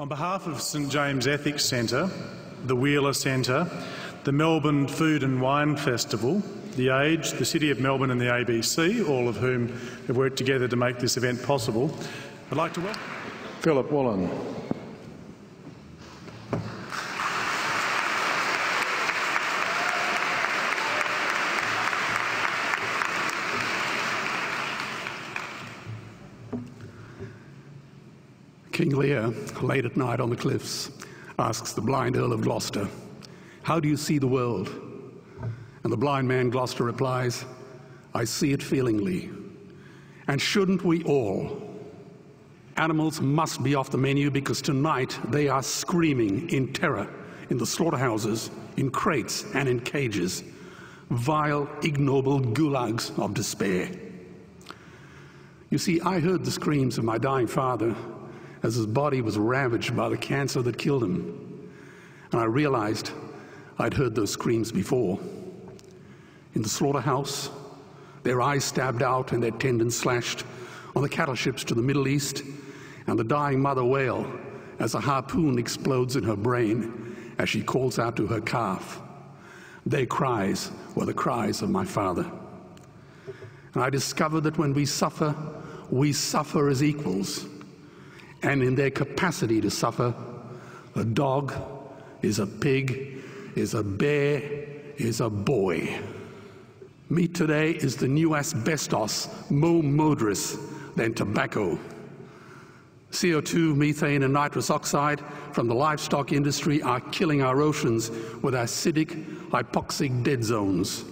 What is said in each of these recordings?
On behalf of St James Ethics Centre, the Wheeler Centre, the Melbourne Food and Wine Festival, The Age, the City of Melbourne and the ABC, all of whom have worked together to make this event possible, I'd like to welcome Philip Wollen. King Lear, late at night on the cliffs, asks the blind Earl of Gloucester, "How do you see the world?" And the blind man Gloucester replies, "I see it feelingly. And shouldn't we all? Animals must be off the menu because tonight they are screaming in terror in the slaughterhouses, in crates and in cages, vile, ignoble gulags of despair." You see, I heard the screams of my dying father as his body was ravaged by the cancer that killed him. And I realized I'd heard those screams before. In the slaughterhouse, their eyes stabbed out and their tendons slashed, on the cattle ships to the Middle East, and the dying mother wail as a harpoon explodes in her brain as she calls out to her calf. Their cries were the cries of my father. And I discovered that when we suffer as equals. And in their capacity to suffer, a dog is a pig, is a bear, is a boy. Meat today is the new asbestos, more murderous than tobacco. CO2, methane and nitrous oxide from the livestock industry are killing our oceans with acidic, hypoxic dead zones.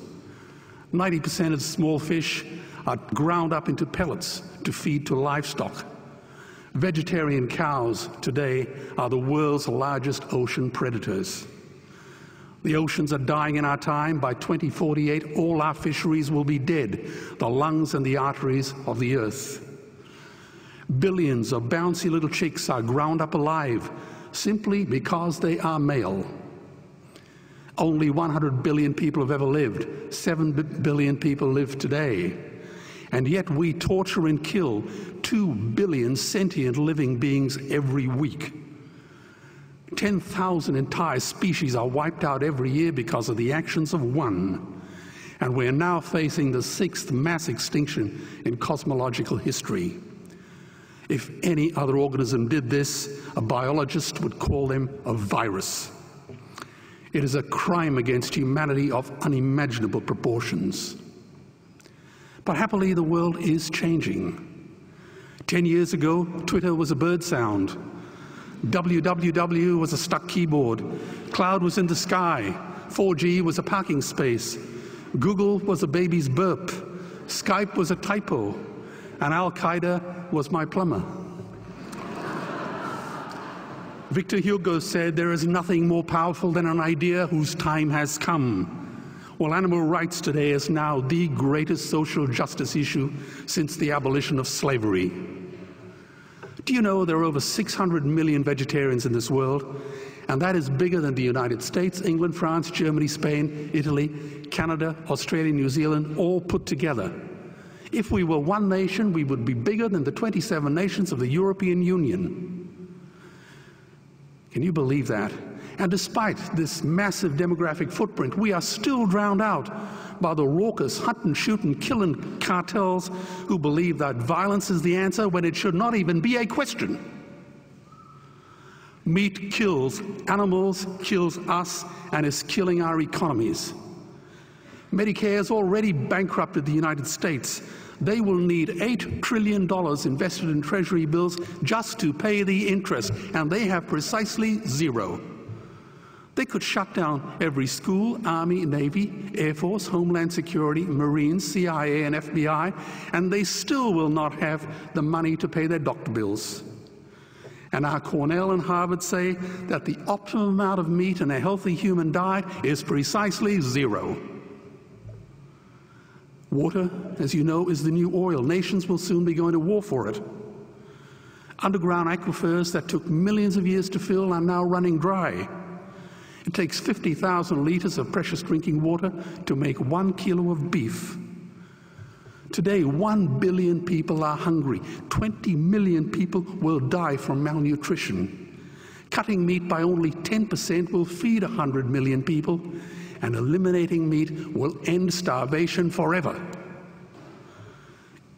90% of small fish are ground up into pellets to feed to livestock. Vegetarian cows today are the world's largest ocean predators. The oceans are dying in our time. By 2048, all our fisheries will be dead, the lungs and the arteries of the earth. Billions of bouncy little chicks are ground up alive simply because they are male. Only 100 billion people have ever lived. 7 billion people live today. And yet we torture and kill 2 billion sentient living beings every week. 10,000 entire species are wiped out every year because of the actions of one. And we're now facing the 6th mass extinction in cosmological history. If any other organism did this, a biologist would call them a virus. It is a crime against humanity of unimaginable proportions. But happily, the world is changing. 10 years ago, Twitter was a bird sound. www was a stuck keyboard. Cloud was in the sky. 4G was a parking space. Google was a baby's burp. Skype was a typo. And Al-Qaeda was my plumber. Victor Hugo said, "There is nothing more powerful than an idea whose time has come." Well, animal rights today is now the greatest social justice issue since the abolition of slavery. Do you know there are over 600 million vegetarians in this world? And that is bigger than the United States, England, France, Germany, Spain, Italy, Canada, Australia, New Zealand, all put together. If we were one nation, we would be bigger than the 27 nations of the European Union. Can you believe that? And despite this massive demographic footprint, we are still drowned out by the raucous hunt and shoot and killing cartels who believe that violence is the answer when it should not even be a question. Meat kills animals, kills us, and is killing our economies. Medicare has already bankrupted the United States. They will need $8 trillion invested in Treasury bills just to pay the interest, and they have precisely zero. They could shut down every school, Army, Navy, Air Force, Homeland Security, Marines, CIA, and FBI, and they still will not have the money to pay their doctor bills. And our Cornell and Harvard say that the optimum amount of meat in a healthy human diet is precisely zero. Water, as you know, is the new oil. Nations will soon be going to war for it. Underground aquifers that took millions of years to fill are now running dry. It takes 50,000 liters of precious drinking water to make 1 kilo of beef. Today, 1 billion people are hungry. 20 million people will die from malnutrition. cutting meat by only 10% will feed 100 million people, and eliminating meat will end starvation forever.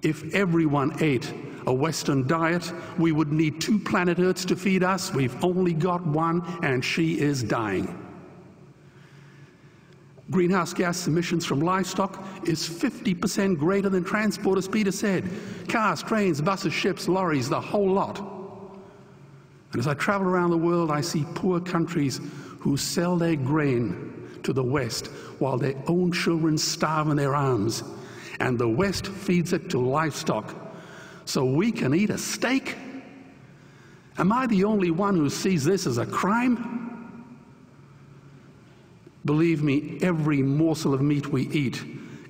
If everyone ate a Western diet, we would need 2 planet Earths to feed us. We've only got one, and she is dying. Greenhouse gas emissions from livestock is 50% greater than transport, as Peter said. Cars, trains, buses, ships, lorries, the whole lot. And as I travel around the world, I see poor countries who sell their grain to the West while their own children starve in their arms. And the West feeds it to livestock so we can eat a steak? Am I the only one who sees this as a crime? Believe me, every morsel of meat we eat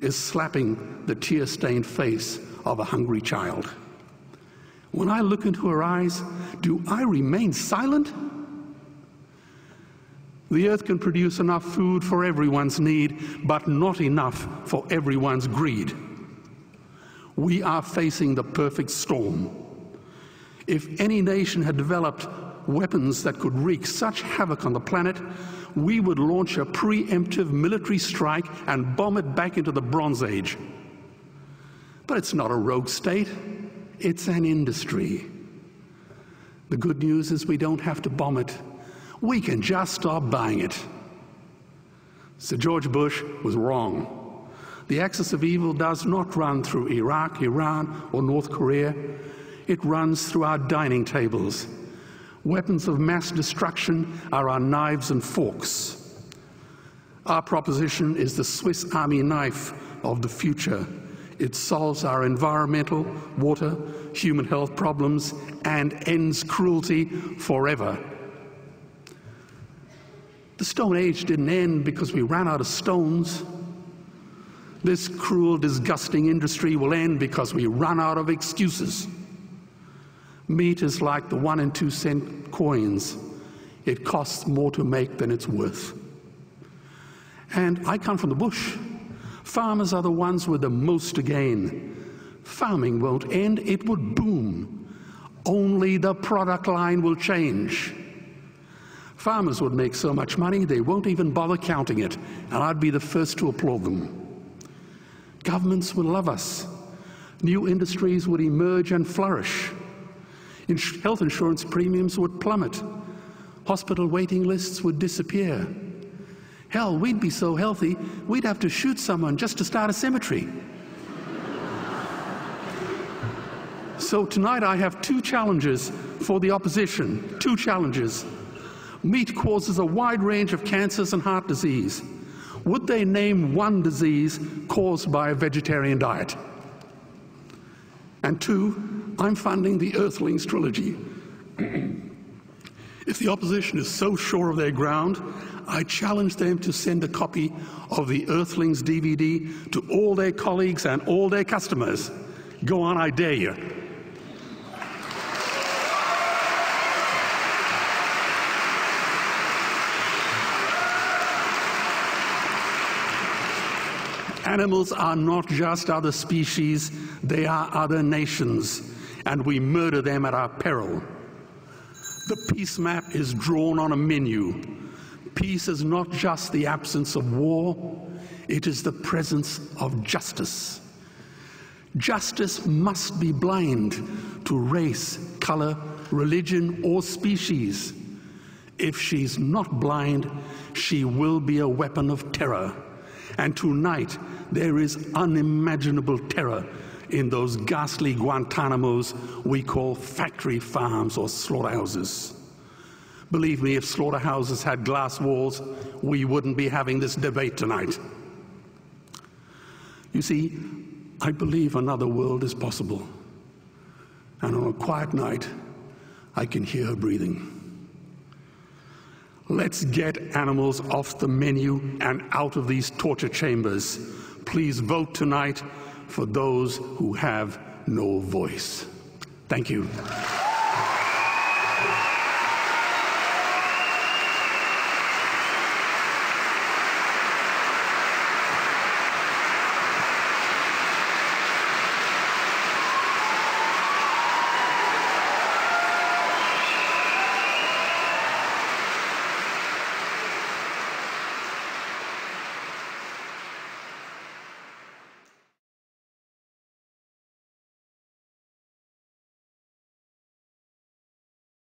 is slapping the tear-stained face of a hungry child. When I look into her eyes, do I remain silent? The earth can produce enough food for everyone's need, but not enough for everyone's greed. We are facing the perfect storm. If any nation had developed weapons that could wreak such havoc on the planet, we would launch a preemptive military strike and bomb it back into the Bronze Age. But it's not a rogue state, it's an industry. The good news is we don't have to bomb it. We can just stop buying it. Sir George Bush was wrong. The axis of evil does not run through Iraq, Iran, or North Korea. It runs through our dining tables. Weapons of mass destruction are our knives and forks. Our proposition is the Swiss Army knife of the future. It solves our environmental, water, human health problems and ends cruelty forever. The Stone Age didn't end because we ran out of stones. This cruel, disgusting industry will end because we run out of excuses. Meat is like the 1 and 2 cent coins. It costs more to make than it's worth. And I come from the bush. Farmers are the ones with the most to gain. Farming won't end, it would boom. Only the product line will change. Farmers would make so much money they won't even bother counting it, and I'd be the first to applaud them. Governments would love us. New industries would emerge and flourish. Health insurance premiums would plummet. Hospital waiting lists would disappear. Hell, we'd be so healthy, we'd have to shoot someone just to start a cemetery. So tonight I have 2 challenges for the opposition. 2 challenges. Meat causes a wide range of cancers and heart disease. Would they name one disease caused by a vegetarian diet? And 2, I'm funding the Earthlings trilogy. If the opposition is so sure of their ground, I challenge them to send a copy of the Earthlings DVD to all their colleagues and all their customers. Go on, I dare you. Animals are not just other species, they are other nations, and we murder them at our peril. The peace map is drawn on a menu. Peace is not just the absence of war, it is the presence of justice. Justice must be blind to race, color, religion, or species. If she's not blind, she will be a weapon of terror. And tonight, there is unimaginable terror in those ghastly Guantanamos we call factory farms or slaughterhouses. Believe me, if slaughterhouses had glass walls, we wouldn't be having this debate tonight. You see, I believe another world is possible. And on a quiet night, I can hear her breathing. Let's get animals off the menu and out of these torture chambers. Please vote tonight for those who have no voice. Thank you.